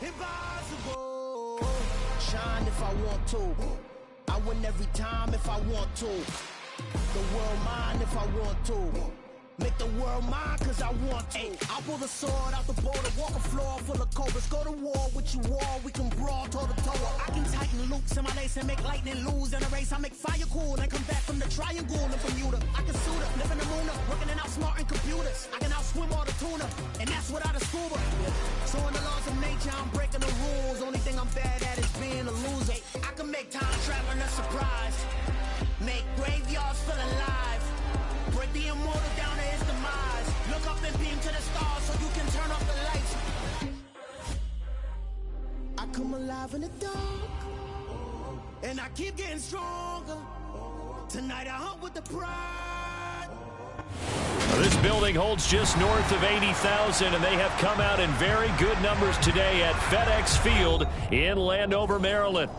Impossible. Shine if I want to. I win every time if I want to. The world mine if I want to. Make the world mine cause I want to. I'll pull the sword out the border, walk a floor full of cobras. Go to war with you all, we can brawl toe to toe. I can tighten loops in my lace and make lightning lose in a race. I make fire cool and come back from the triangle in Bermuda. I can suit up, live in the moon up, working and outsmarting computers. I can outswim all the tuna, and that's without a scuba. So in the laws of nature, I'm breaking the rules. Only thing I'm bad at is being a loser. I can make time traveling a surprise. Make graveyards feel alive. Break the immortal down to his demise. Look up and beam to the stars so you can turn off the lights. I come alive in the dark, and I keep getting stronger. Tonight I hunt with the pride. This building holds just north of 80,000, and they have come out in very good numbers today at FedEx Field in Landover, Maryland.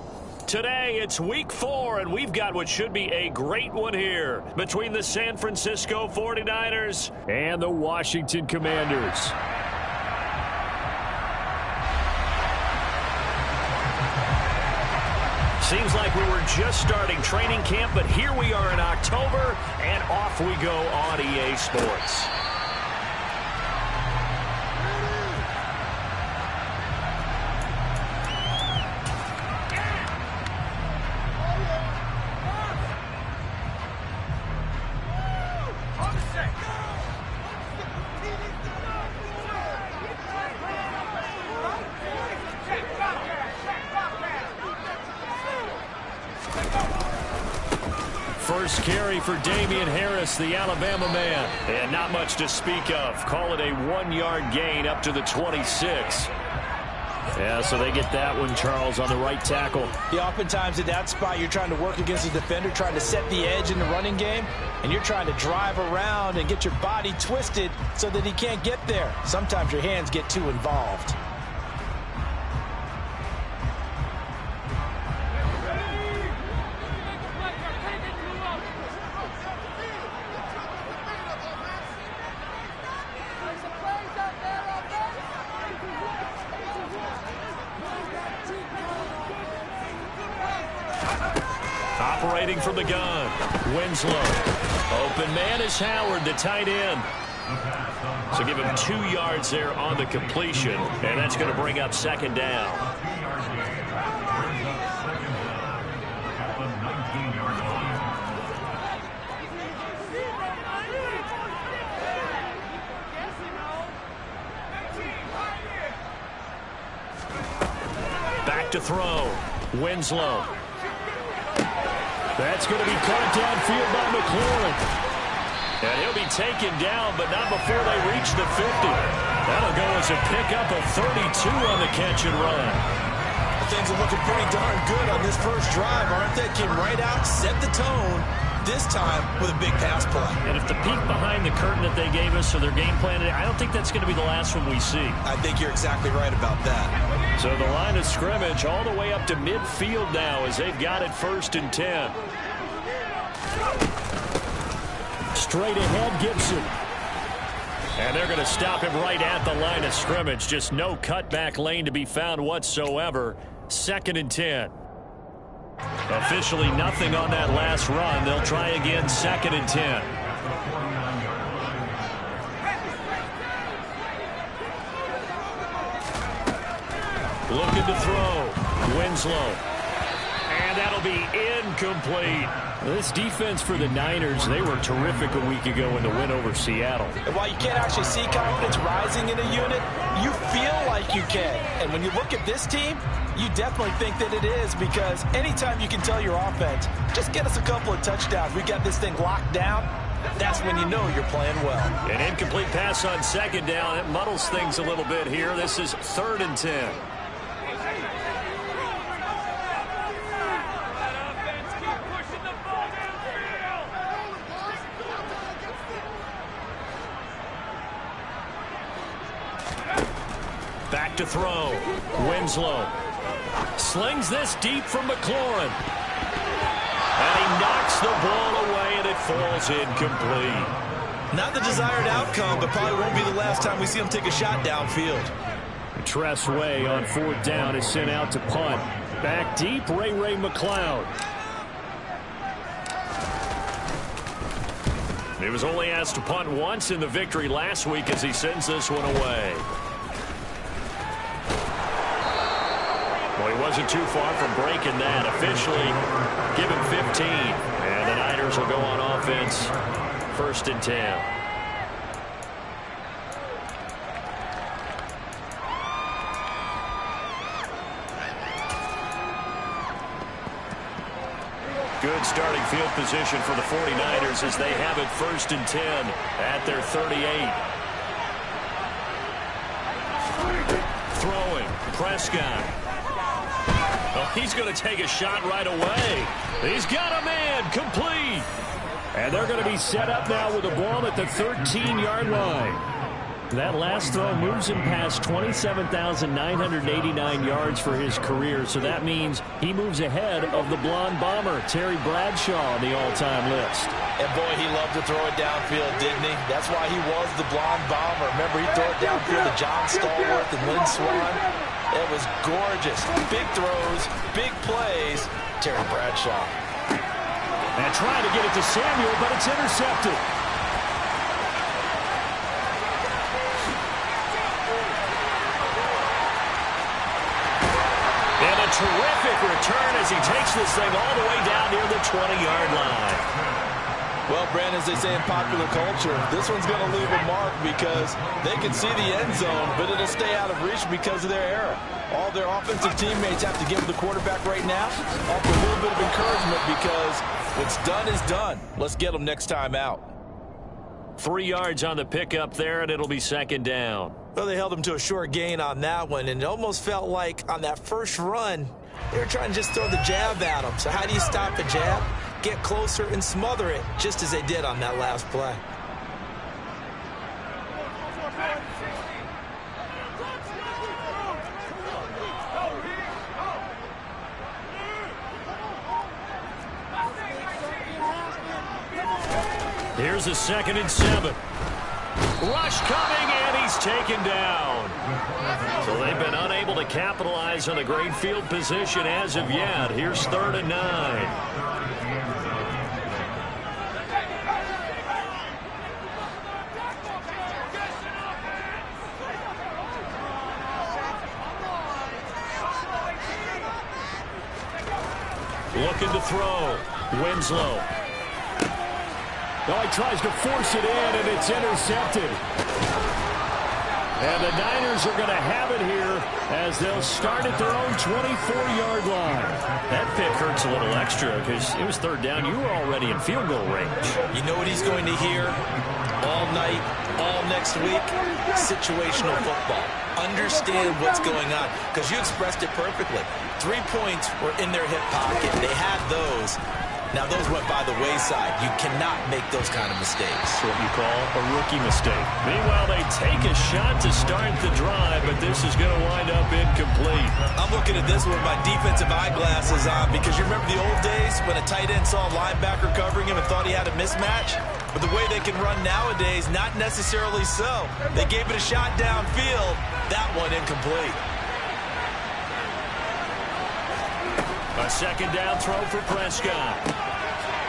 Today, it's week 4, and we've got what should be a great one here between the San Francisco 49ers and the Washington Commanders. Seems like we were just starting training camp, but here we are in October, and off we go on EA Sports. First carry for Damian Harris, the Alabama man. And not much to speak of. Call it a 1-yard gain up to the 26. Yeah, so they get that one, Charles, on the right tackle. Yeah, oftentimes at that spot, you're trying to work against the defender, trying to set the edge in the running game, and you're trying to drive around and get your body twisted so that he can't get there. Sometimes your hands get too involved. Operating from the gun, Winslow. Open man is Howard, the tight end. So give him 2 yards there on the completion, and that's going to bring up second down. Back to throw, Winslow. That's going to be caught downfield by McLaurin. And he'll be taken down, but not before they reach the 50. That'll go as a pickup of 32 on the catch and run. Things are looking pretty darn good on this first drive, aren't they? Came right out, set the tone, this time with a big pass play. And if the peek behind the curtain that they gave us or their game plan, I don't think that's going to be the last one we see. I think you're exactly right about that. So the line of scrimmage all the way up to midfield now as they've got it 1st and 10. Straight ahead, Gibson. And they're going to stop him right at the line of scrimmage. Just no cutback lane to be found whatsoever. 2nd and 10. Officially nothing on that last run. They'll try again, 2nd and 10. Looking to throw. Winslow. And that'll be incomplete. This defense for the Niners, they were terrific a week ago in the win over Seattle. And while you can't actually see confidence rising in a unit, you feel like you can. And when you look at this team, you definitely think that it is, because anytime you can tell your offense, just get us a couple of touchdowns, we got this thing locked down, that's when you know you're playing well. An incomplete pass on 2nd down. It muddles things a little bit here. This is 3rd and 10. Back to throw. Winslow. Slings this deep from McLaurin. And he knocks the ball away, and it falls incomplete. Not the desired outcome, but probably won't be the last time we see him take a shot downfield. Tress Way on 4th down is sent out to punt. Back deep, Ray McCloud. He was only asked to punt once in the victory last week as he sends this one away. Well, he wasn't too far from breaking that. Officially, give him 15. And the Niners will go on offense. 1st and 10. Good starting field position for the 49ers as they have it 1st and 10 at their 38. Throwing, Prescott. Oh, he's going to take a shot right away. He's got a man, complete. And they're going to be set up now with the ball at the 13-yard line. That last throw moves him past 27,989 yards for his career, so that means he moves ahead of the blonde bomber, Terry Bradshaw, on the all-time list. And boy, he loved to throw it downfield, didn't he? That's why he was the blonde bomber. Remember, he threw it downfield to John Stallworth and Lynn Swann. It was gorgeous. Big throws, big plays. Terry Bradshaw. And trying to get it to Samuel, but it's intercepted. And a terrific return as he takes this thing all the way down near the 20-yard line. Well, Brandon, as they say in popular culture, this one's going to leave a mark because they can see the end zone, but it'll stay out of reach because of their error. All their offensive teammates have to give the quarterback right now offer a little bit of encouragement because what's done is done. Let's get them next time out. 3 yards on the pickup there, and it'll be 2nd down. Well, they held him to a short gain on that one, and it almost felt like on that first run, they were trying to just throw the jab at him. So how do you stop a jab? Get closer and smother it, just as they did on that last play. Here's a 2nd and 7. Rush coming, and he's taken down. So they've been unable to capitalize on a great field position as of yet. Here's 3rd and 9. Looking to throw. Winslow. Oh, he tries to force it in, and it's intercepted. And the Niners are going to have it here as they'll start at their own 24-yard line. That pick hurts a little extra because it was 3rd down. You were already in field goal range. You know what he's going to hear all night, all next week? Situational football. Understand what's going on because you expressed it perfectly. 3 points were in their hip pocket. They had those. Now, those went by the wayside. You cannot make those kind of mistakes. What you call a rookie mistake. Meanwhile, they take a shot to start the drive, but this is going to wind up incomplete. I'm looking at this with my defensive eyeglasses on because you remember the old days when a tight end saw a linebacker covering him and thought he had a mismatch? But the way they can run nowadays, not necessarily so. They gave it a shot downfield. That one incomplete. A 2nd down throw for Prescott.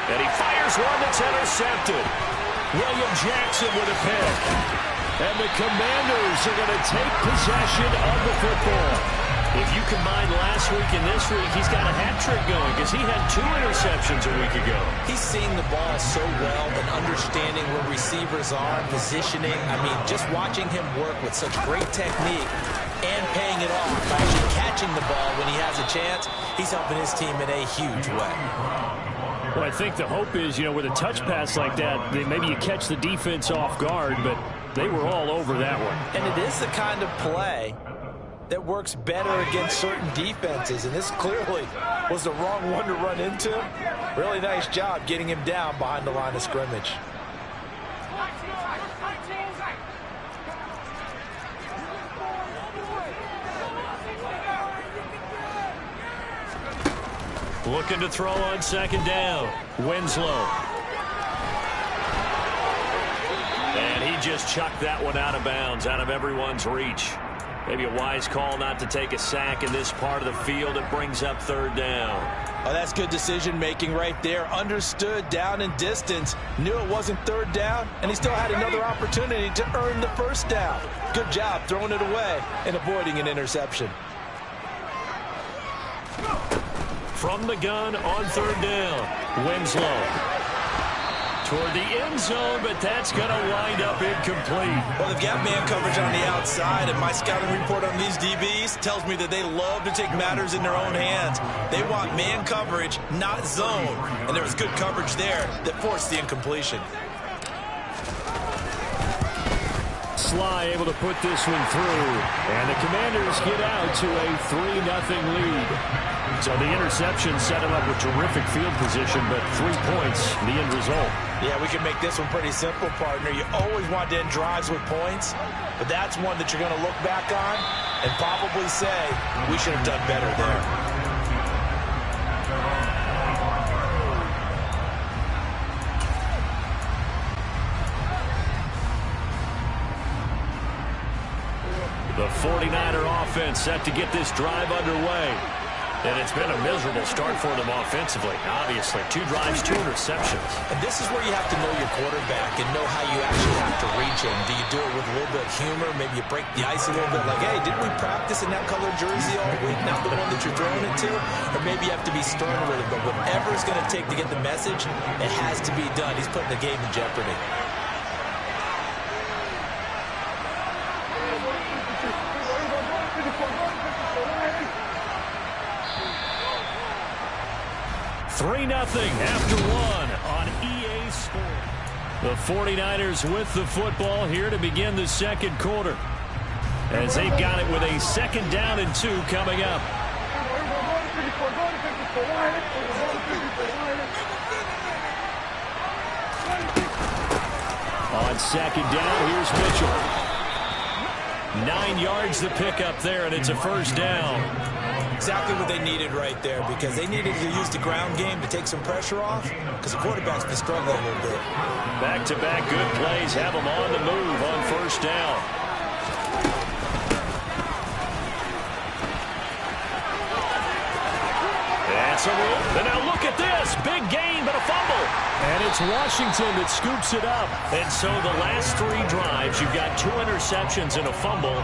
And he fires one that's intercepted. William Jackson with a pick. And the Commanders are going to take possession of the football. If you combine last week and this week, he's got a hat trick going because he had 2 interceptions a week ago. He's seeing the ball so well and understanding where receivers are, positioning. I mean, just watching him work with such great technique and paying it off by actually catching the ball when he has a chance, he's helping his team in a huge way. Well, I think the hope is, with a touch pass like that, maybe you catch the defense off guard, but they were all over that one. And it is the kind of play that works better against certain defenses, and this clearly was the wrong one to run into. Really nice job getting him down behind the line of scrimmage. Looking to throw on 2nd down. Winslow. And he just chucked that one out of bounds, out of everyone's reach. Maybe a wise call not to take a sack in this part of the field. It brings up third down. Oh, that's good decision-making right there. Understood down and distance. Knew it wasn't third down, and he still had another opportunity to earn the first down. Good job throwing it away and avoiding an interception. From the gun on third down, Winslow toward the end zone, but that's going to wind up incomplete. Well, they've got man coverage on the outside, and my scouting report on these DBs tells me that they love to take matters in their own hands. They want man coverage, not zone, and there was good coverage there that forced the incompletion. Sly able to put this one through, and the Commanders get out to a 3-0 lead. So the interception set him up with terrific field position, but 3 points, the end result. Yeah, we can make this one pretty simple, partner. You always want to end drives with points, but that's one that you're going to look back on and probably say, we should have done better there. The 49er offense set to get this drive underway. And it's been a miserable start for them offensively. Obviously, 2 drives, 2 interceptions. And this is where you have to know your quarterback and know how you actually have to reach him. Do you do it with a little bit of humor? Maybe you break the ice a little bit like, hey, didn't we practice in that colored jersey all week, not the one that you're throwing it to? Or maybe you have to be stern with it. But whatever it's going to take to get the message, it has to be done. He's putting the game in jeopardy. After 1 on EA Sports. The 49ers with the football here to begin the second quarter, as they've got it with a 2nd down and 2 coming up. On 2nd down, here's Mitchell. 9 yards the pickup there, and it's a 1st down. Exactly what they needed right there, because they needed to use the ground game to take some pressure off, because the quarterback's been struggling a little bit. Back-to-back good plays have them on the move on 1st down. That's a roll. And now look at this. Big gain, but a fumble. And it's Washington that scoops it up. And so the last 3 drives, you've got 2 interceptions and a fumble.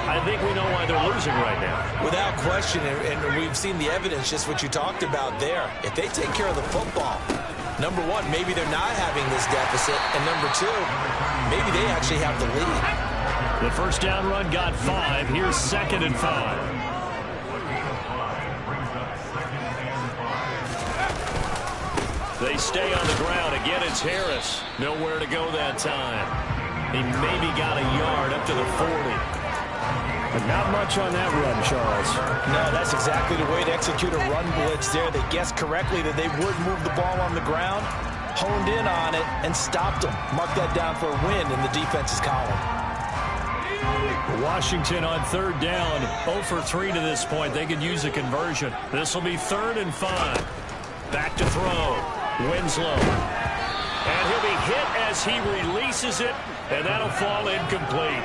I think we know why they're losing right now. Without question, and we've seen the evidence, just what you talked about there. If they take care of the football, number 1, maybe they're not having this deficit, and number 2, maybe they actually have the lead. The 1st down run got 5. Here's 2nd and 5. They stay on the ground. Again, it's Harris. Nowhere to go that time. He maybe got a yard up to the 40. But not much on that run, Charles. No, that's exactly the way to execute a run blitz there. They guessed correctly that they would move the ball on the ground, honed in on it, and stopped them. Mark that down for a win in the defense's column. Washington on 3rd down. 0 for 3 to this point. They could use a conversion. This will be 3rd and 5. Back to throw. Winslow. And he'll be hit as he releases it, and that'll fall incomplete.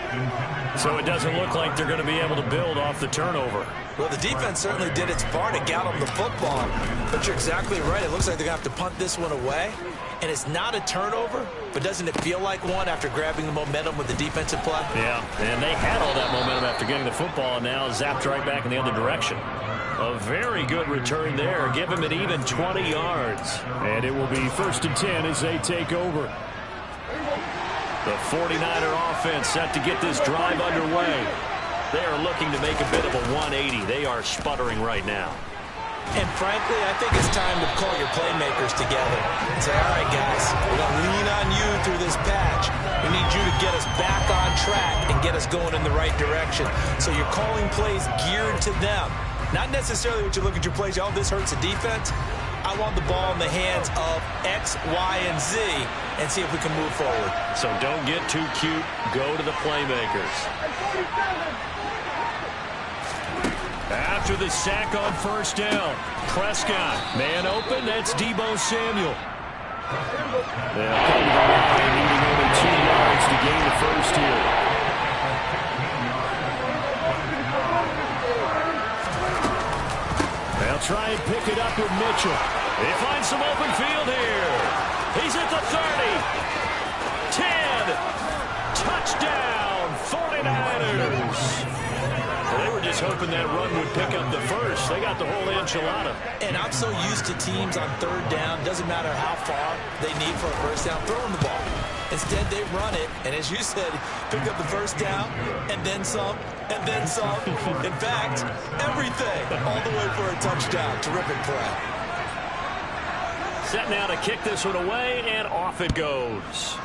So it doesn't look like they're going to be able to build off the turnover. Well, the defense certainly did its part to gallop the football. But you're exactly right. It looks like they're going to have to punt this one away. And it's not a turnover, but doesn't it feel like one after grabbing the momentum with the defensive play? Yeah, and they had all that momentum after getting the football, and now zapped right back in the other direction. A very good return there. Give him an even 20 yards. And it will be 1st and 10 as they take over. The 49er offense set to get this drive underway. They are looking to make a bit of a 180. They are sputtering right now. And frankly, I think it's time to call your playmakers together and say, all right, guys, we're going to lean on you through this patch. We need you to get us back on track and get us going in the right direction. So you're calling plays geared to them. Not necessarily what you look at your plays, oh, this hurts the defense. I want the ball in the hands of X, Y, and Z and see if we can move forward. So don't get too cute. Go to the playmakers. After the sack on 1st down, Prescott, man open, that's Deebo Samuel. They'll come to the line, needing only 2 yards to gain the 1st here. try and pick it up with Mitchell. He finds some open field here. He's at the 30. 10. Touchdown, 49ers. Well, they were just hoping that run would pick up the first. They got the whole enchilada. And I'm so used to teams on third down, doesn't matter how far they need for a first down, throwing the ball. Instead, they run it, and as you said, pick up the first down, and then some, and then some. In fact, everything, all the way for a touchdown. Terrific play. Set now to kick this one away, and off it goes.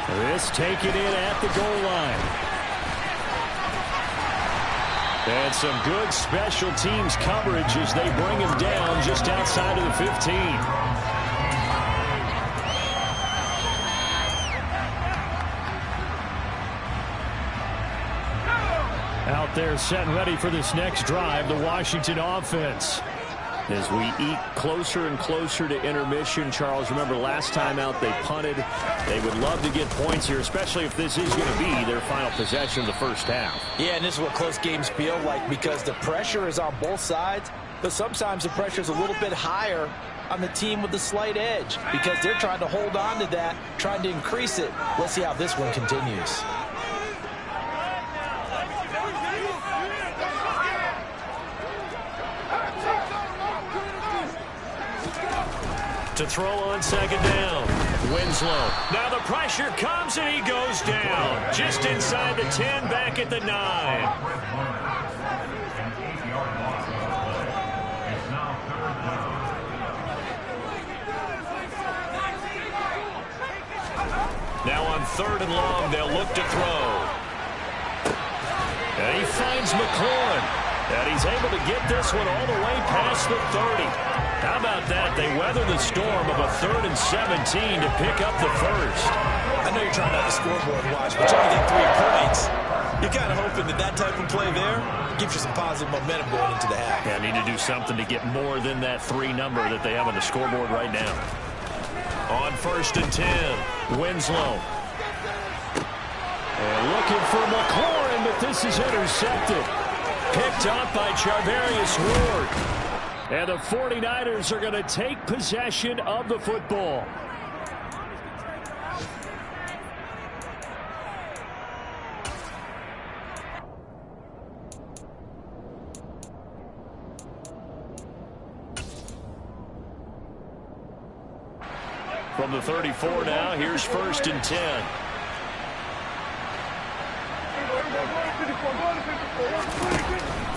This taken in at the goal line. And some good special teams coverage as they bring him down just outside of the 15. Out there set and ready for this next drive, the Washington offense. As we eat closer and closer to intermission, Charles, remember last time out they punted. They would love to get points here, especially if this is going to be their final possession of the first half. Yeah, and this is what close games feel like because the pressure is on both sides, but sometimes the pressure is a little bit higher on the team with the slight edge because they're trying to hold on to that, trying to increase it. Let's see how this one continues. To throw on second down. Winslow. Now the pressure comes and he goes down. Just inside the 10, back at the 9. Now on third and long, they'll look to throw. And he finds McLaurin. And he's able to get this one all the way past the 30. How about that? They weather the storm of a 3rd and 17 to pick up the first. I know you're trying to have a scoreboard watch, but you only get 3 points. You're kind of hoping that that type of play there gives you some positive momentum going into the half. Yeah, need to do something to get more than that 3 number that they have on the scoreboard right now. On 1st and 10, Winslow. And looking for McLaurin, but this is intercepted. Picked up by Charvarius Ward. And the 49ers are going to take possession of the football. From the 34 now, here's 1st and 10.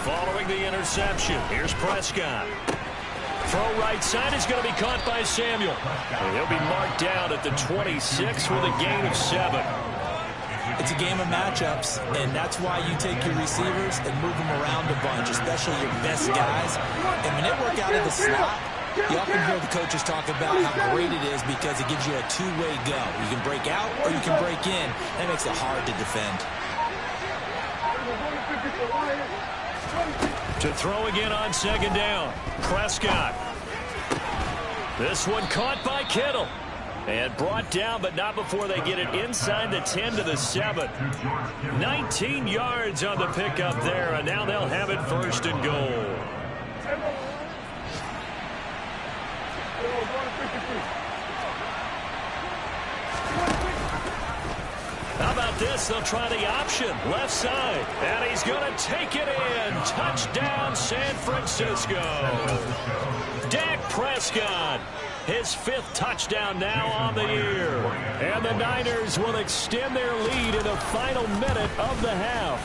Following the interception, here's Prescott. Throw right side is going to be caught by Samuel. And he'll be marked down at the 26 with a gain of 7. It's a game of matchups, and that's why you take your receivers and move them around a bunch, especially your best guys. And when they work out of the slot, you often hear the coaches talk about how great it is because it gives you a two-way go. You can break out or you can break in. That makes it hard to defend. To throw again on second down. Prescott. This one caught by Kittle. And brought down, but not before they get it inside the 10 to the 7. 19 yards on the pickup there, and now they'll have it 1st and goal. How about this? They'll try the option. Left side. And he's going to take it in. Touchdown, San Francisco. Dak Prescott. His 5th touchdown now on the year. And the Niners will extend their lead in the final minute of the half.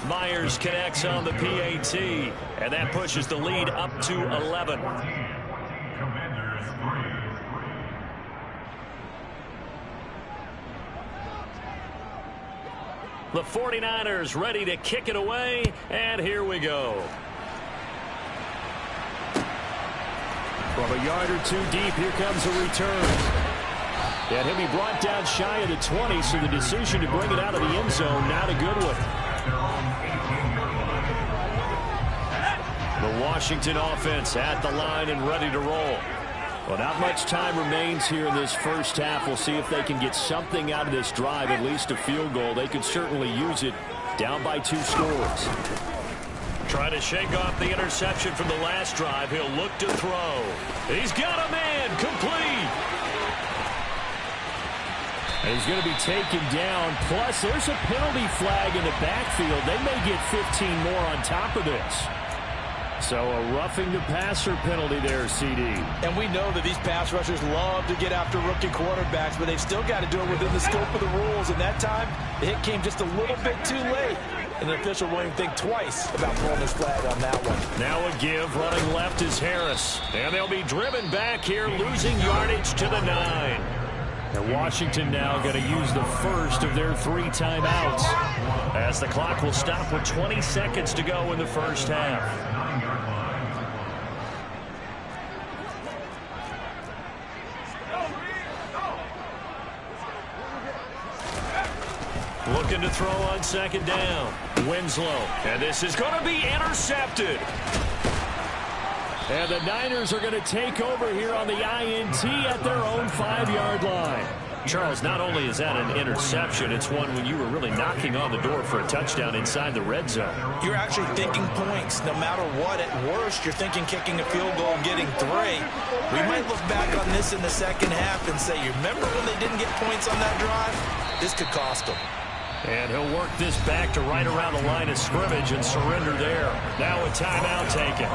Myers connects on the PAT. And that pushes the lead up to 11. The 49ers ready to kick it away, and here we go. From a yard or 2 deep, here comes a return. And he'll be brought down shy of the 20, so the decision to bring it out of the end zone, not a good one. The Washington offense at the line and ready to roll. Well, not much time remains here in this first half. We'll see if they can get something out of this drive, at least a field goal. They could certainly use it down by 2 scores. Trying to shake off the interception from the last drive. He'll look to throw. He's got a man complete. And he's going to be taken down. Plus, there's a penalty flag in the backfield. They may get 15 more on top of this. So a roughing the passer penalty there, CD. And we know that these pass rushers love to get after rookie quarterbacks, but they've still got to do it within the scope of the rules. And that time, the hit came just a little bit too late. And the official won't even think twice about pulling his flag on that one. Now a give. Running left is Harris. And they'll be driven back here, losing yardage to the 9. And Washington now going to use the first of their 3 timeouts, as the clock will stop with 20 seconds to go in the first half. Looking to throw on 2nd down. Winslow. And this is going to be intercepted. And the Niners are going to take over here on the INT at their own 5-yard line. Charles, not only is that an interception, it's one when you were really knocking on the door for a touchdown inside the red zone. You're actually thinking points. No matter what, at worst, you're thinking kicking a field goal and getting 3. We might look back on this in the second half and say, you remember when they didn't get points on that drive? This could cost them. And he'll work this back to right around the line of scrimmage and surrender there. Now a timeout taken.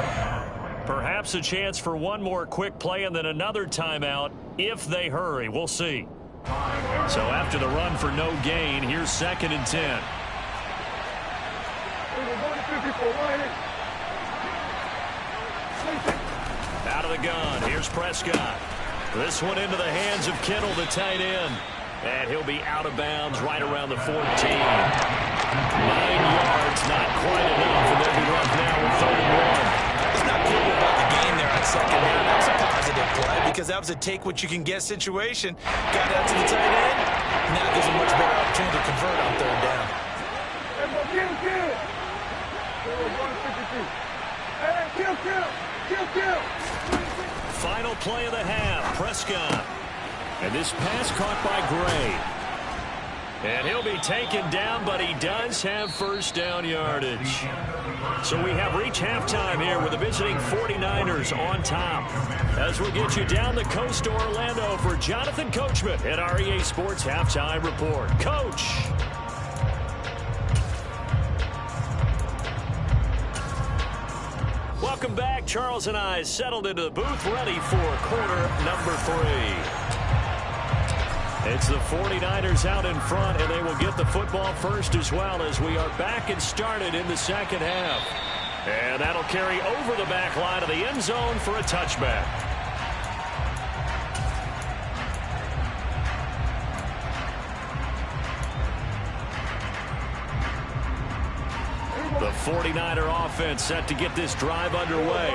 Perhaps a chance for one more quick play and then another timeout if they hurry. We'll see. So after the run for no gain, here's 2nd and 10. Out of the gun. Here's Prescott. This one into the hands of Kittle, the tight end. And he'll be out of bounds right around the 14. 9 yards, not quite enough, and they'll be left now with 31. It's not cool about the game there on 2nd down. That's a positive play because that was a take-what-you-can-get situation. Got out to the tight end. Now gives a much better opportunity to convert on 3rd down. Final play of the half, Prescott. And this pass caught by Gray. And he'll be taken down, but he does have first down yardage. So we have reached halftime here with the visiting 49ers on top. As we'll get you down the coast to Orlando for Jonathan Coachman at our EA Sports Halftime Report. Coach. Welcome back. Charles and I settled into the booth ready for quarter number 3. It's the 49ers out in front, and they will get the football first as well as we are back and started in the second half. And that'll carry over the back line of the end zone for a touchback. The 49er offense set to get this drive underway.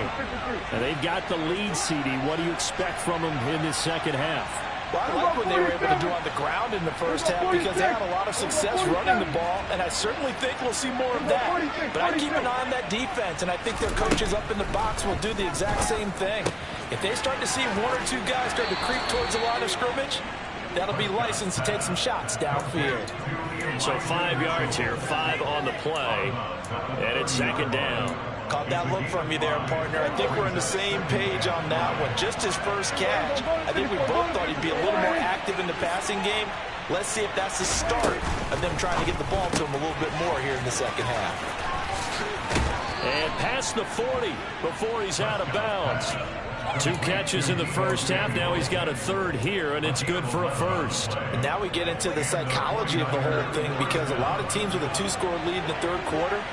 And they've got the lead, CD. What do you expect from them in this second half? Well, I like what they were able to do on the ground in the first half because they had a lot of success running the ball, and I certainly think we'll see more of that. But I keep an eye on that defense, and I think their coaches up in the box will do the exact same thing. If they start to see 1 or 2 guys start to creep towards the line of scrimmage, that'll be licensed to take some shots downfield. So 5 yards here, 5 on the play, and it's 2nd down. Caught that look from you there, partner. I think we're on the same page on that one. Just his first catch. I think we both thought he'd be a little more active in the passing game. Let's see if that's the start of them trying to get the ball to him a little bit more here in the second half. And past the 40 before he's out of bounds. 2 catches in the first half. Now he's got a 3rd here, and it's good for a first. And now we get into the psychology of the whole thing because a lot of teams with a 2-score lead in the 3rd quarter,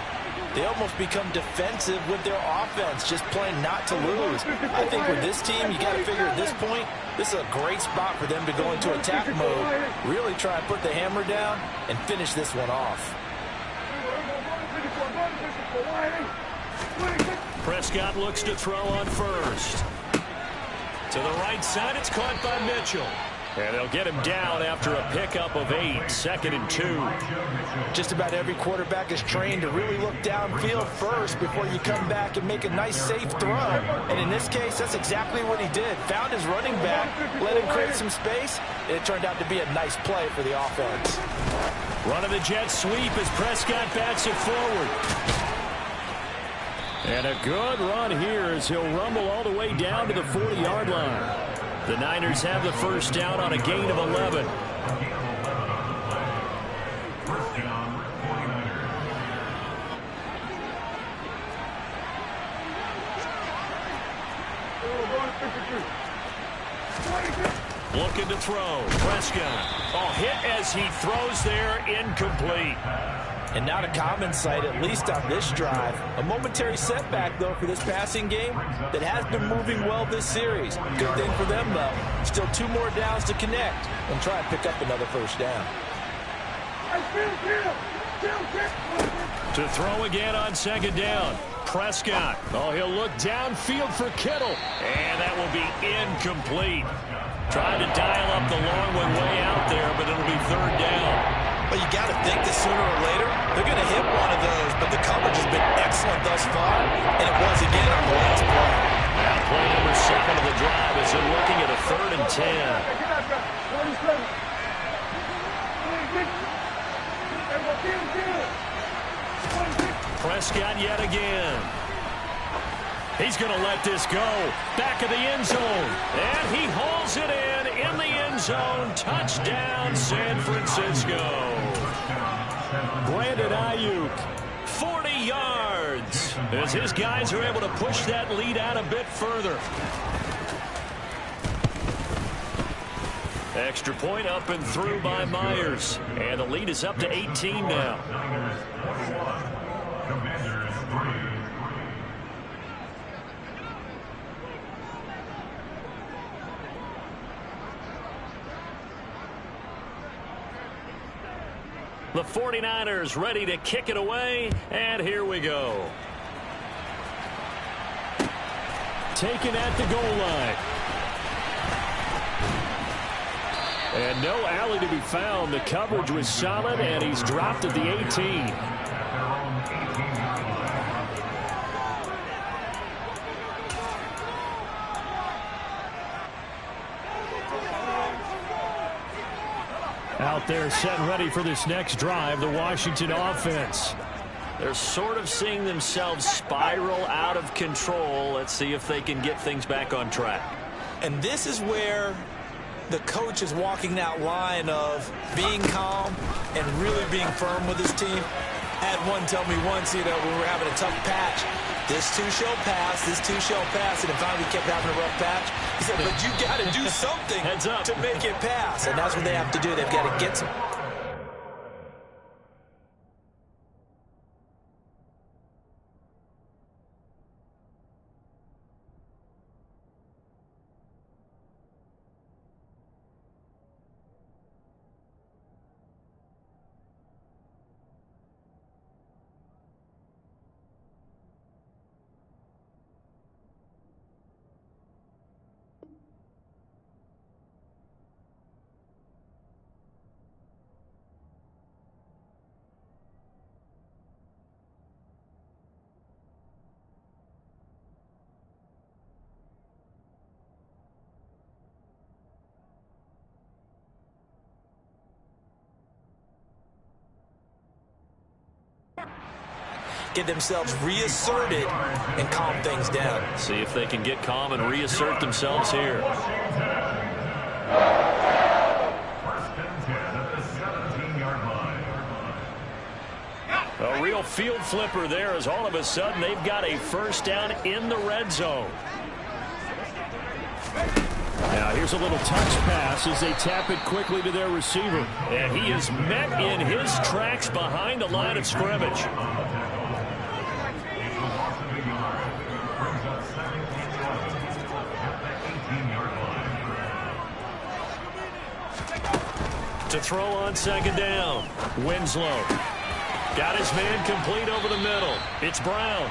they almost become defensive with their offense, just playing not to lose. I think with this team, you got to figure at this point, this is a great spot for them to go into attack mode, really try and put the hammer down and finish this one off. Prescott looks to throw on first. To the right side, it's caught by Mitchell. And they'll get him down after a pickup of 8, 2nd and 2. Just about every quarterback is trained to really look downfield first before you come back and make a nice, safe throw. And in this case, that's exactly what he did. Found his running back, let him create some space, and it turned out to be a nice play for the offense. Running the jet sweep as Prescott bats it forward. And a good run here as he'll rumble all the way down to the 40-yard line. The Niners have the first down on a gain of 11. Looking to throw. Prescott. Oh, hit as he throws there. Incomplete. And not a common sight, at least on this drive. A momentary setback, though, for this passing game that has been moving well this series. Good thing for them, though. Still 2 more downs to connect and try and pick up another first down. To throw again on second down. Prescott. Oh, he'll look downfield for Kittle. And that will be incomplete. Trying to dial up the long one way out there, but it'll be third down. Well, you got to think that sooner or later they're going to hit one of those, but the coverage has been excellent thus far, and it was again on the last play. Now play number 2 of the drive as they're looking at a 3rd and 10. Prescott yet again. He's going to let this go. Back of the end zone. And he hauls it in the end zone. Touchdown, San Francisco. Brandon Ayuk, 40 yards. As his guys are able to push that lead out a bit further. Extra point up and through by Myers. And the lead is up to 18 now. The 49ers ready to kick it away, and here we go. Taken at the goal line. And no alley to be found. The coverage was solid, and he's dropped at the 18. Out there set and ready for this next drive, the Washington offense. They're sort of seeing themselves spiral out of control. Let's see if they can get things back on track. And this is where the coach is walking that line of being calm and really being firm with his team. I had one tell me once, when we were having a tough patch, this too shall pass, this too shall pass, and finally we kept having a rough patch. He said, but you got to do something to make it pass, and that's what they have to do. They've got to get some. Get themselves reasserted and calm things down. See if they can get calm and reassert themselves here. A real field flipper there as all of a sudden they've got a first down in the red zone. Now here's a little touch pass as they tap it quickly to their receiver. And he is met in his tracks behind the line of scrimmage. To throw on second down. Winslow. Got his man complete over the middle. It's Brown.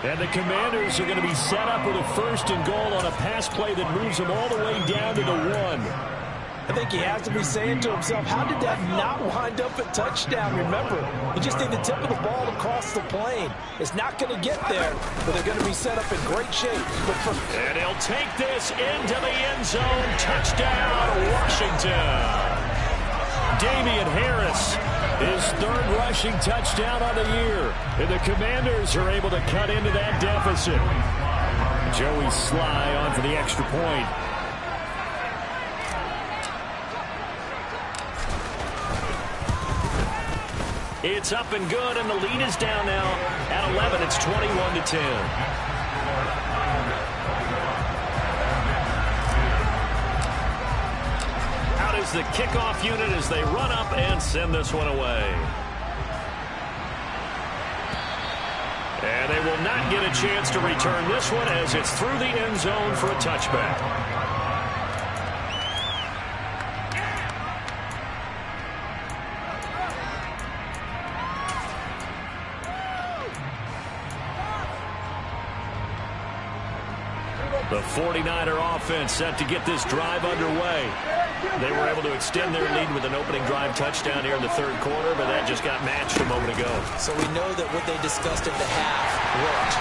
And the Commanders are going to be set up with a 1st and goal on a pass play that moves them all the way down to the 1. I think he has to be saying to himself, how did that not wind up a touchdown? Remember, you just need the tip of the ball across the plane. It's not going to get there, but they're going to be set up in great shape. And he'll take this into the end zone. Touchdown, Washington. Damian Harris His third rushing touchdown on the year. And the Commanders are able to cut into that deficit. Joey Sly on for the extra point. It's up and good, and the lead is down now at 11. It's 21-10. Out is the kickoff unit as they run up and send this one away. And they will not get a chance to return this one as it's through the end zone for a touchback. The 49er offense set to get this drive underway. They were able to extend their lead with an opening drive touchdown here in the third quarter, but that just got matched a moment ago. So we know that what they discussed at the half worked.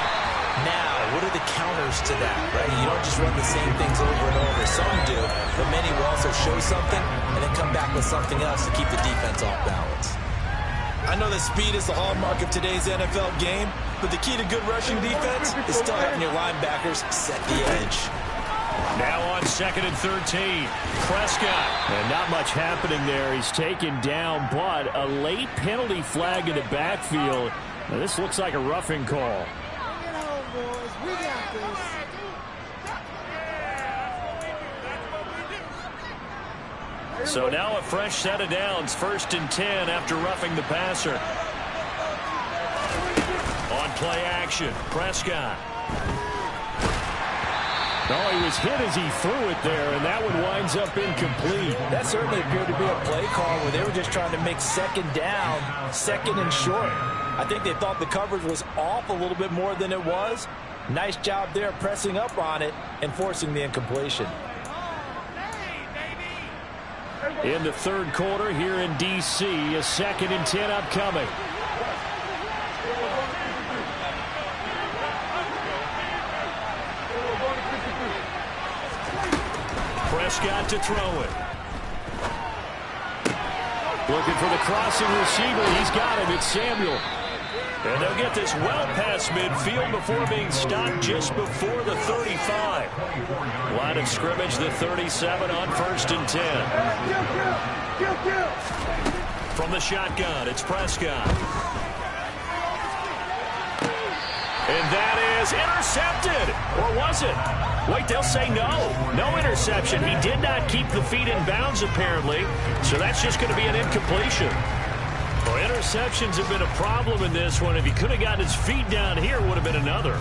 Now, what are the counters to that, right? You don't just run the same things over and over. Some do, but many will also show something and then come back with something else to keep the defense off balance. I know that speed is the hallmark of today's NFL game, but the key to good rushing defense is still having your linebackers set the edge. Now on 2nd and 13, Prescott. And not much happening there. He's taken down, but a late penalty flag in the backfield. Now this looks like a roughing call. Get home, boys. We got this. So now a fresh set of downs, 1st and 10 after roughing the passer. On play action, Prescott. Oh, he was hit as he threw it there, and that one winds up incomplete. That certainly appeared to be a play call where they were just trying to make 2nd down, 2nd and short. I think they thought the coverage was off a little bit more than it was. Nice job there pressing up on it and forcing the incompletion. In the third quarter here in D.C., a 2nd and 10 upcoming. Prescott to throw it. Looking for the crossing receiver. He's got him. It's Samuel. And they'll get this well past midfield before being stopped just before the 35. Line of scrimmage, the 37 on 1st and 10. From the shotgun, it's Prescott. And that is intercepted. Or was it? Wait, they'll say no. No interception. He did not keep the feet in bounds, apparently. So that's just going to be an incompletion. Well, interceptions have been a problem in this one. If he could have gotten his feet down here, it would have been another.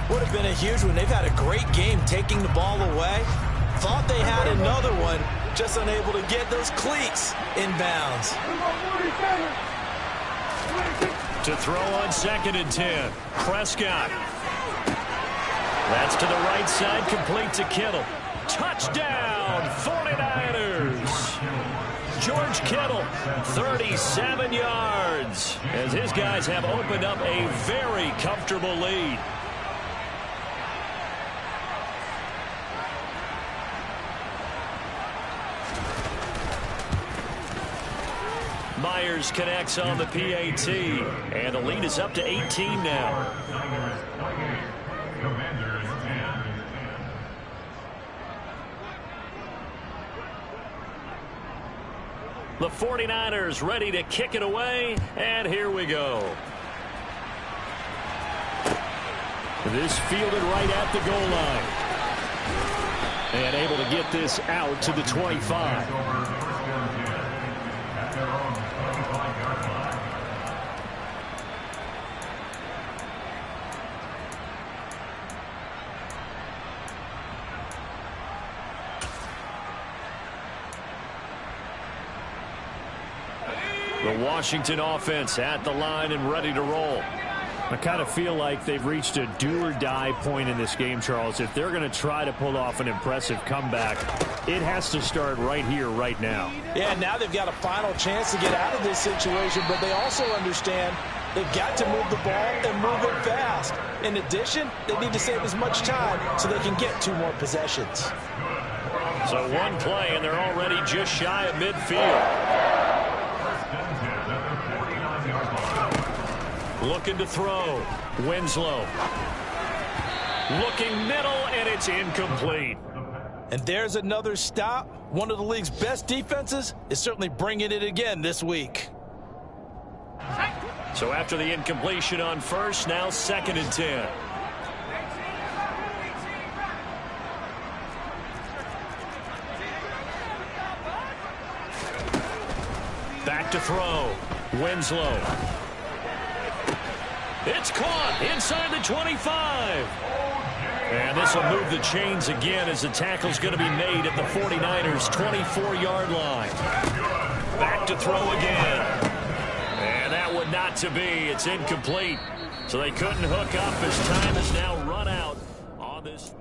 Would have been a huge one. They've had a great game taking the ball away. Thought they had another one, just unable to get those cleats in bounds. To throw on 2nd and 10. Prescott. That's to the right side, complete to Kittle. Touchdown, 49ers. George Kittle, 37 yards, as his guys have opened up a very comfortable lead. Myers connects on the PAT, and the lead is up to 18 now. The 49ers ready to kick it away, and here we go. This fielded right at the goal line. And able to get this out to the 25. The Washington offense at the line and ready to roll. I kind of feel like they've reached a do-or-die point in this game, Charles. If they're going to try to pull off an impressive comeback, it has to start right here, right now. Yeah, now they've got a final chance to get out of this situation, but they also understand they've got to move the ball and move it fast. In addition, they need to save as much time so they can get 2 more possessions. So one play, and they're already just shy of midfield. Looking to throw. Winslow. Looking middle, and it's incomplete. And there's another stop. One of the league's best defenses is certainly bringing it again this week. So after the incompletion on first, now 2nd and 10. Back to throw. Winslow. It's caught inside the 25. And this will move the chains again as the tackle's going to be made at the 49ers' 24-yard line. Back to throw again. And that would not to be. It's incomplete. So they couldn't hook up as time has now run out on this.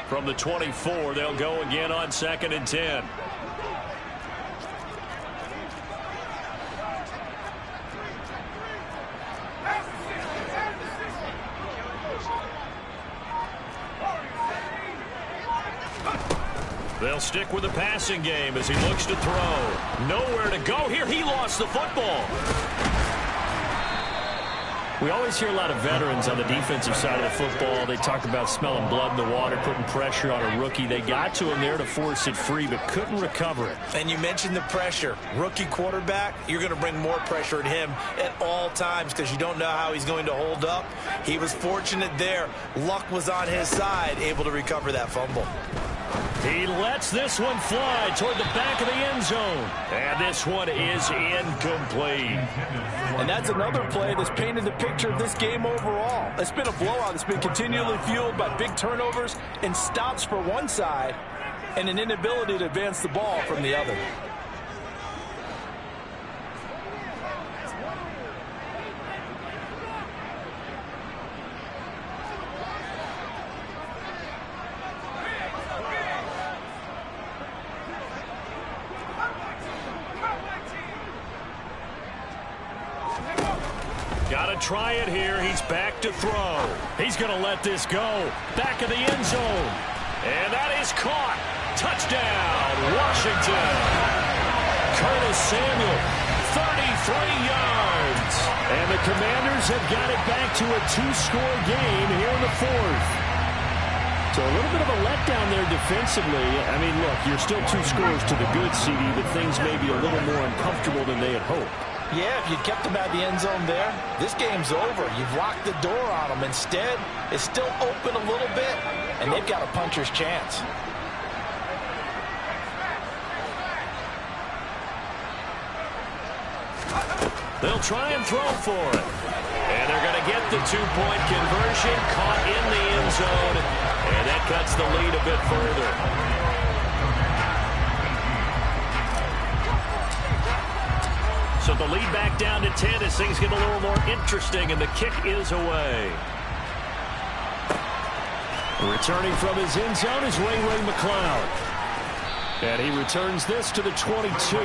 From the 24, they'll go again on 2nd and 10. They'll stick with the passing game as he looks to throw. Nowhere to go here. He lost the football. We always hear a lot of veterans on the defensive side of the football. They talk about smelling blood in the water, putting pressure on a rookie. They got to him there to force it free, but couldn't recover it. And you mentioned the pressure. Rookie quarterback, you're going to bring more pressure at him at all times because you don't know how he's going to hold up. He was fortunate there. Luck was on his side, able to recover that fumble. He lets this one fly toward the back of the end zone. And this one is incomplete. And that's another play that's painted the picture of this game overall. It's been a blowout that's been continually fueled by big turnovers and stops for one side and an inability to advance the ball from the other. Try it here. He's back to throw. He's going to let this go. Back of the end zone. And that is caught. Touchdown, Washington. Curtis Samuel, 33 yards. And the Commanders have got it back to a 2-score game here in the 4th. So a little bit of a letdown there defensively. I mean, look, you're still 2 scores to the good, CD, but things may be a little more uncomfortable than they had hoped. Yeah, if you'd kept them out of the end zone there, this game's over. You've locked the door on them. Instead, it's still open a little bit, and they've got a puncher's chance. They'll try and throw for it. And they're going to get the 2-point conversion, caught in the end zone, and that cuts the lead a bit further. So the lead back down to 10 as things get a little more interesting, and the kick is away. Returning from his end zone is Ray McCloud. And he returns this to the 22.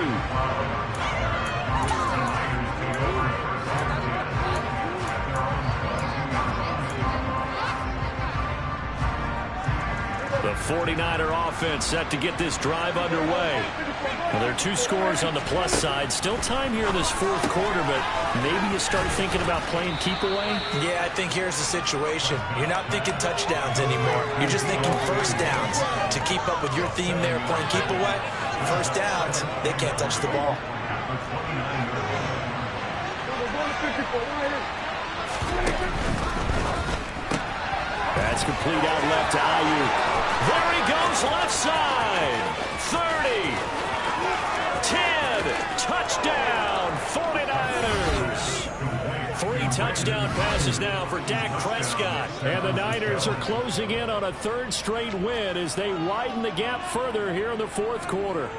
The 49er offense set to get this drive underway. Well, there are 2 scores on the plus side. Still time here in this 4th quarter, but maybe you start thinking about playing keep away? Yeah, I think here's the situation. You're not thinking touchdowns anymore. You're just thinking first downs. To keep up with your theme there, playing keep away, first downs, they can't touch the ball. That's complete out left to Ayuk. There he goes, left side. 30. 10. Touchdown, 49ers. 3 touchdown passes now for Dak Prescott. And the Niners are closing in on a 3rd straight win as they widen the gap further here in the 4th quarter.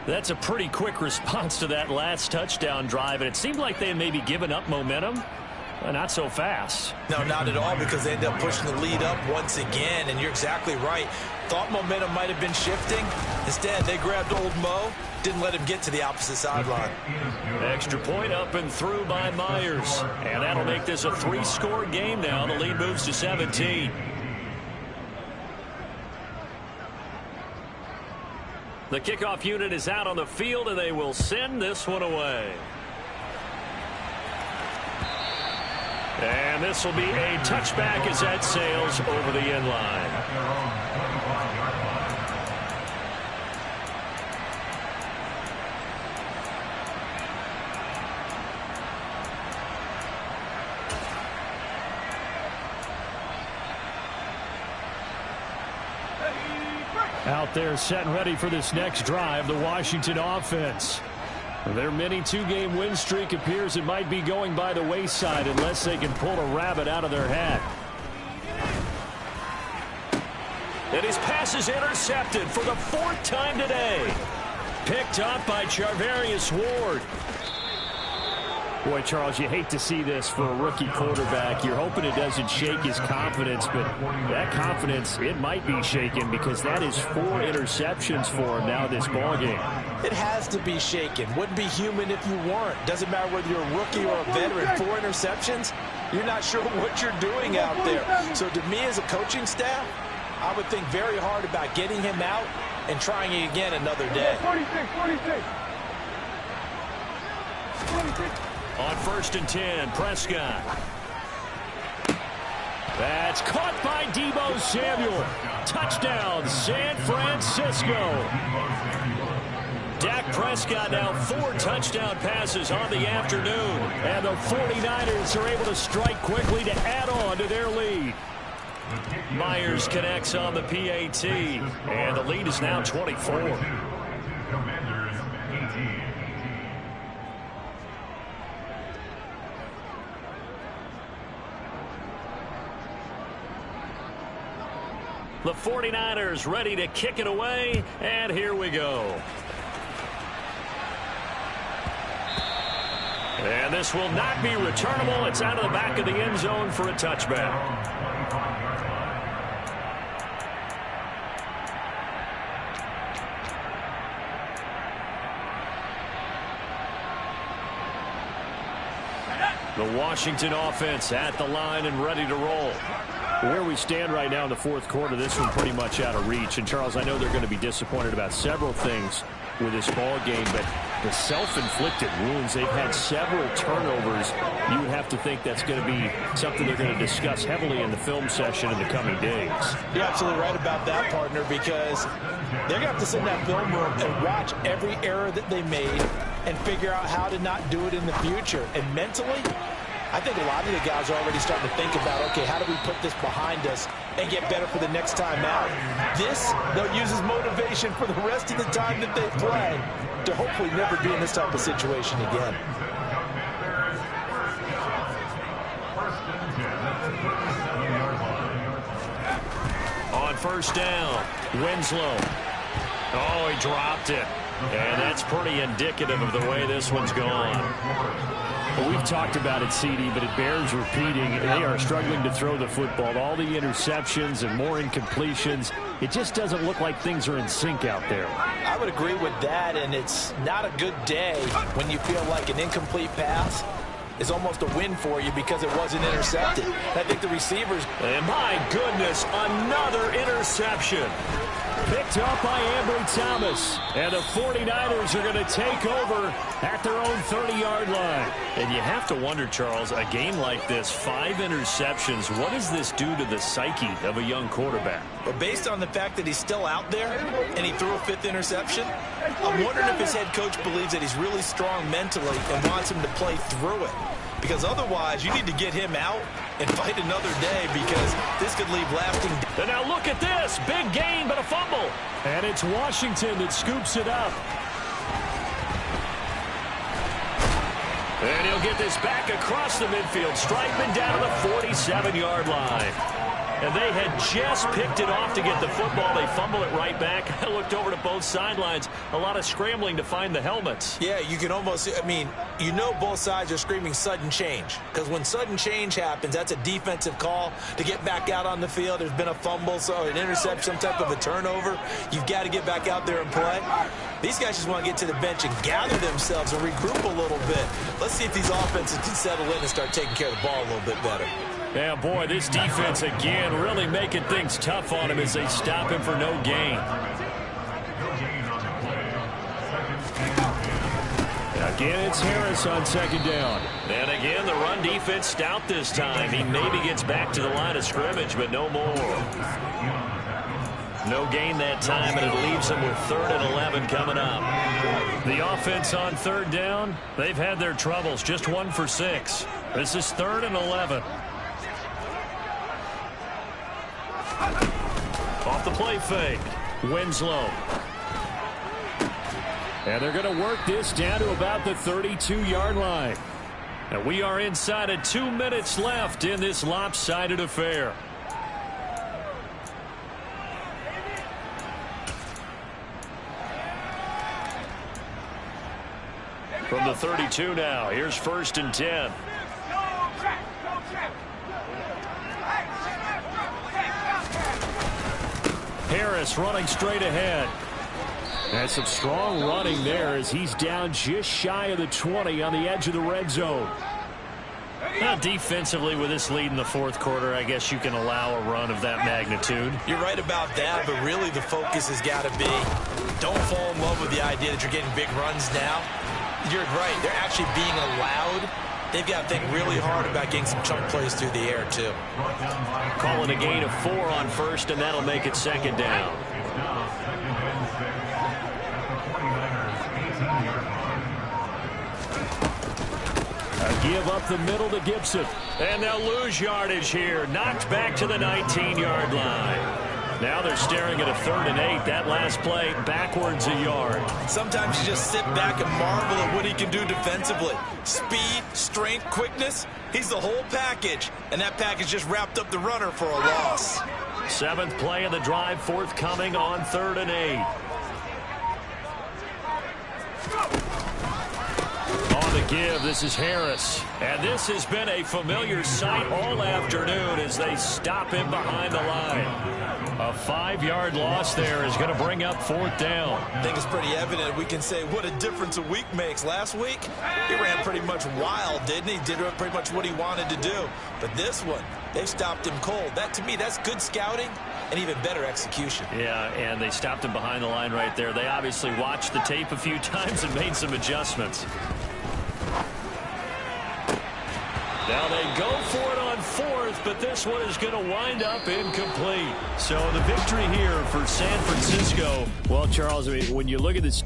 That's a pretty quick response to that last touchdown drive, and it seemed like they had maybe given up momentum. Well, not so fast. No, not at all, because they end up pushing the lead up once again, and you're exactly right. Thought momentum might have been shifting. Instead, they grabbed old Mo, didn't let him get to the opposite sideline. Extra point up and through by Myers. And that'll make this a 3-score game now. The lead moves to 17. The kickoff unit is out on the field, and they will send this one away. And this will be a touchback as that sails over the end line. Out there set and ready for this next drive, the Washington offense. Their mini 2-game win streak appears it might be going by the wayside unless they can pull a rabbit out of their hat. And his pass is intercepted for the 4th time today. Picked up by Charvarius Ward. Boy, Charles, you hate to see this for a rookie quarterback. You're hoping it doesn't shake his confidence, but that confidence, it might be shaken because that is 4 interceptions for him now this ballgame. It has to be shaken. Wouldn't be human if you weren't. Doesn't matter whether you're a rookie or a veteran. 4 interceptions, you're not sure what you're doing out there. So to me as a coaching staff, I would think very hard about getting him out and trying it again another day. 46. On 1st and 10, Prescott. That's caught by Deebo Samuel. Touchdown, San Francisco. Dak Prescott now 4 touchdown passes on the afternoon. And the 49ers are able to strike quickly to add on to their lead. Myers connects on the PAT. And the lead is now 24. The 49ers ready to kick it away, and here we go. And this will not be returnable. It's out of the back of the end zone for a touchback. The Washington offense at the line and ready to roll. Where we stand right now in the 4th quarter, this one pretty much out of reach. And, Charles, I know they're going to be disappointed about several things with this ball game, but the self-inflicted wounds, they've had several turnovers. You would have to think that's going to be something they're going to discuss heavily in the film session in the coming days. You're absolutely right about that, partner, because they're going to have to sit in that film room and watch every error that they made and figure out how to not do it in the future. And mentally, I think a lot of the guys are already starting to think about, okay, how do we put this behind us and get better for the next time out? This, they'll use as motivation for the rest of the time that they play to hopefully never be in this type of situation again. On 1st down, Winslow. Oh, he dropped it. And that's pretty indicative of the way this one's gone. Well, we've talked about it, CD, but it bears repeating. They are struggling to throw the football. All the interceptions and more incompletions. It just doesn't look like things are in sync out there. I would agree with that, and it's not a good day when you feel like an incomplete pass is almost a win for you because it wasn't intercepted. I think the receivers... And my goodness, another interception. Picked up by Ambry Thomas. And the 49ers are going to take over at their own 30-yard line. And you have to wonder, Charles, a game like this, 5 interceptions, what does this do to the psyche of a young quarterback? But based on the fact that he's still out there and he threw a 5th interception, I'm wondering if his head coach believes that he's really strong mentally and wants him to play through it. Because otherwise, you need to get him out and fight another day because this could leave lasting. And now look at this. Big gain, but a fumble. And it's Washington that scoops it up. And he'll get this back across the midfield. Strikeman down to the 47-yard line. and they had just picked it off to get the football. They fumble it right back. I looked over to both sidelines. A lot of scrambling to find the helmets. Yeah, you can almost, I mean, you know both sides are screaming sudden change, because when sudden change happens, that's a defensive call to get back out on the field. There's been a fumble, so an interception, some type of a turnover. You've got to get back out there and play. These guys just want to get to the bench and gather themselves and regroup a little bit. Let's see if these offenses can settle in and start taking care of the ball a little bit better. Yeah, boy, this defense again really making things tough on him as they stop him for no gain. Again, it's Harris on second down. And again, the run defense stout this time. He maybe gets back to the line of scrimmage, but no more. No gain that time, and it leaves them with 3rd and 11 coming up. The offense on 3rd down, they've had their troubles, just 1 for 6. This is 3rd and 11. Off the play fake, Winslow. And they're going to work this down to about the 32-yard line. And we are inside of 2 minutes left in this lopsided affair. From the 32 now, here's 1st and 10. Harris running straight ahead. And some strong running there as he's down just shy of the 20 on the edge of the red zone. Now defensively, with this lead in the 4th quarter, I guess you can allow a run of that magnitude. You're right about that, but really the focus has got to be don't fall in love with the idea that you're getting big runs now. You're right. They're actually being allowed. They've got to think really hard about getting some chunk plays through the air, too. Calling a gain of 4 on 1st, and that'll make it 2nd down. A give up the middle to Gibson. And they'll lose yardage here. Knocked back to the 19-yard line. Now they're staring at a 3rd and 8. That last play backwards a yard. Sometimes you just sit back and marvel at what he can do defensively. Speed, strength, quickness. He's the whole package. And that package just wrapped up the runner for a loss. 7th play of the drive, forthcoming on 3rd and 8. On the give, this is Harris. And this has been a familiar sight all afternoon as they stop him behind the line. A 5-yard loss there is going to bring up 4th down. I think it's pretty evident. We can say what a difference a week makes. Last week, he ran pretty much wild, didn't he? Did pretty much what he wanted to do. But this one, they stopped him cold. That, to me, that's good scouting and even better execution. Yeah, and they stopped him behind the line right there. They obviously watched the tape a few times and made some adjustments. Now they go for it on 4th, but this one is going to wind up incomplete. So the victory here for San Francisco. Well, Charles, I mean, when you look at this